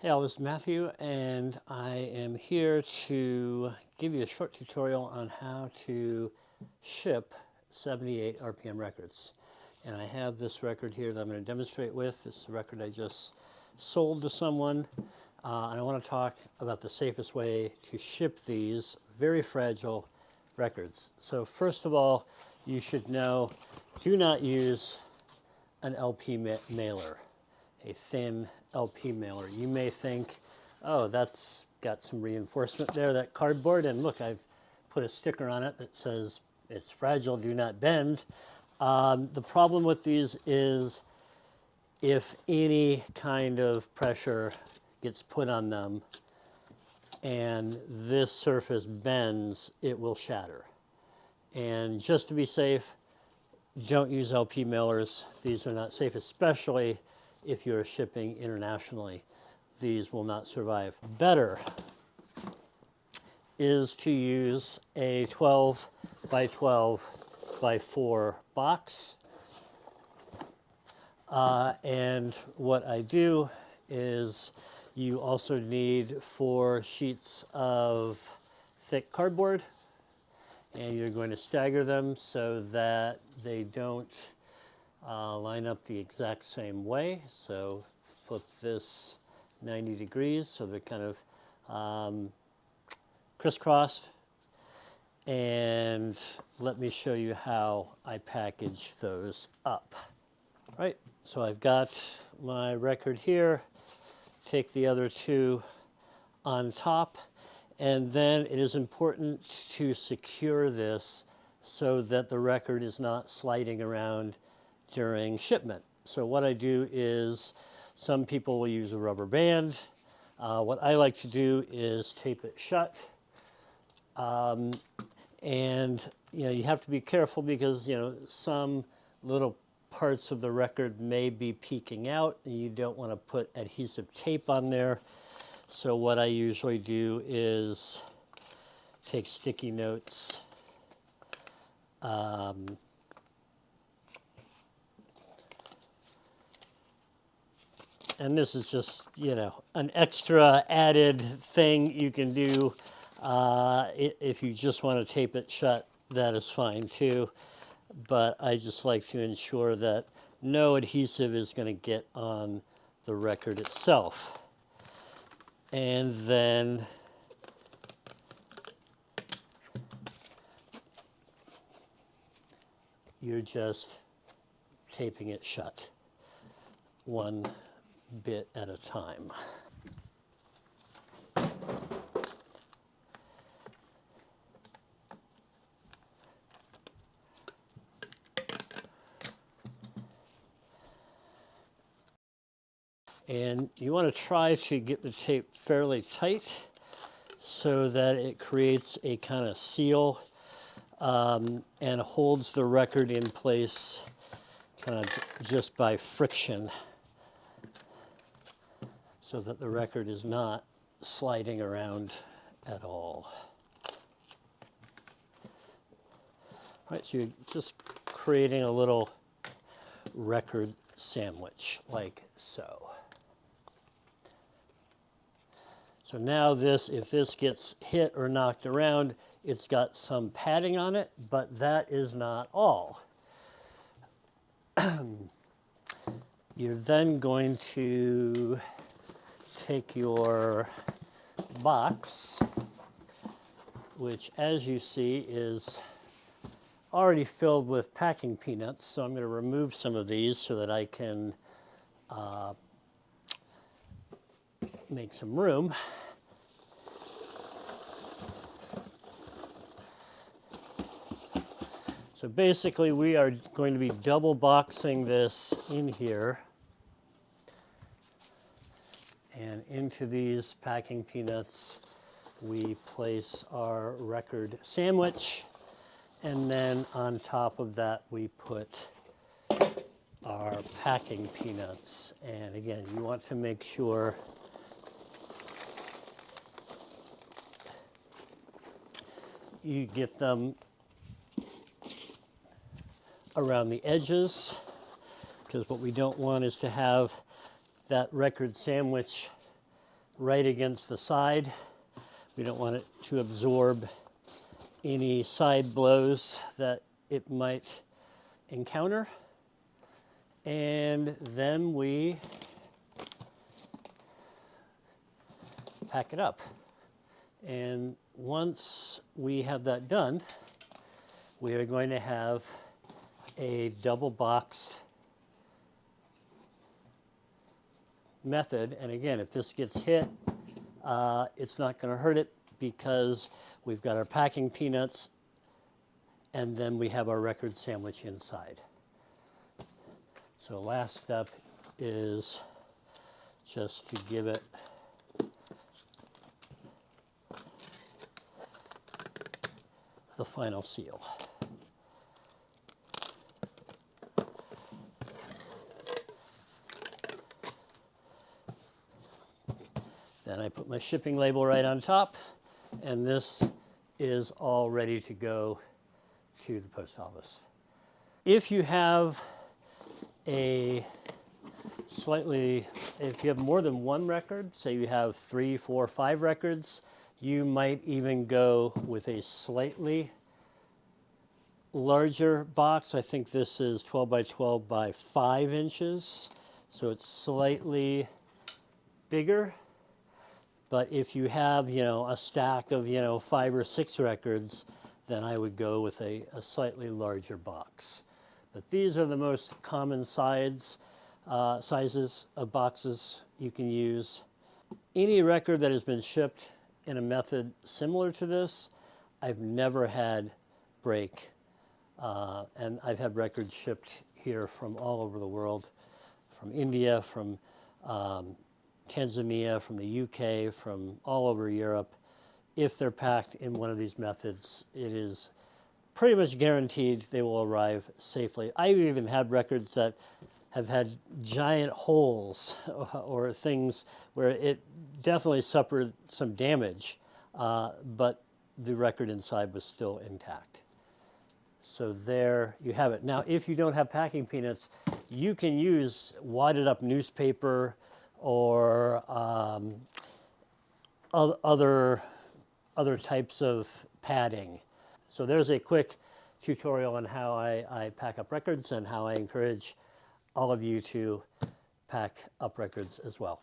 Hey, this is Matthew, and I am here to give you a short tutorial on how to ship 78 RPM records. And I have this record here that I'm going to demonstrate with. This is a record I just sold to someone, and I want to talk about the safest way to ship these very fragile records. So first of all, you should know, do not use an LP mailer, a thin LP mailer. You may think, oh, that's got some reinforcement there, that cardboard, and look, I've put a sticker on it that says it's fragile, do not bend. The problem with these is if any kind of pressure gets put on them and this surface bends, it will shatter. And just to be safe, don't use LP mailers. These are not safe, especially if you're shipping internationally. These will not survive. Better is to use a 12 by 12 by 4 box. And what I do is you also need 4 sheets of thick cardboard, and you're going to stagger them so that they don't line up the exact same way. So flip this 90 degrees so they're kind of crisscrossed. And let me show you how I package those up. All right, so I've got my record here. Take the other 2 on top. And then it is important to secure this so that the record is not sliding around during shipment. So what I do is, some people will use a rubber band. What I like to do is tape it shut. And you have to be careful because some little parts of the record may be peeking out, and you don't want to put adhesive tape on there. So what I usually do is take sticky notes, and this is just, an extra added thing you can do. If you just want to tape it shut, that is fine too. But I just like to ensure that no adhesive is going to get on the record itself. And then you're just taping it shut, one bit at a time. And you want to try to get the tape fairly tight so that it creates a kind of seal and holds the record in place kind of just by friction, so that the record is not sliding around at all. All right, so you're just creating a little record sandwich like so. So now if this gets hit or knocked around, it's got some padding on it, but that is not all. You're then going to take your box, which, as you see, is already filled with packing peanuts. So I'm going to remove some of these so that I can make some room. So basically we are going to be double boxing this in here, and into these packing peanuts we place our record sandwich, and then on top of that we put our packing peanuts. And again, you want to make sure you get them around the edges, because what we don't want is to have that record sandwich right against the side. We don't want it to absorb any side blows that it might encounter. And then we pack it up. And once we have that done, we are going to have a double boxed method. And again, if this gets hit, it's not going to hurt it because we've got our packing peanuts and then we have our record sandwich inside. So last step is just to give it the final seal. Then I put my shipping label right on top, and this is all ready to go to the post office. If you have if you have more than one record, say you have 3, 4, 5 records, you might even go with a slightly larger box. I think this is 12 by 12 by 5 inches, so it's slightly bigger. But if you have, a stack of, 5 or 6 records, then I would go with a slightly larger box. But these are the most common sizes of boxes you can use. Any record that has been shipped in a method similar to this, I've never had break. And I've had records shipped here from all over the world, from India, from Tanzania, from the UK, from all over Europe. If they're packed in one of these methods, it is pretty much guaranteed they will arrive safely. I've even had records that have had giant holes or things where it definitely suffered some damage, but the record inside was still intact. So there you have it. Now, if you don't have packing peanuts, you can use wadded up newspaper or other types of padding. So there's a quick tutorial on how I pack up records and how I encourage all of you to pack up records as well.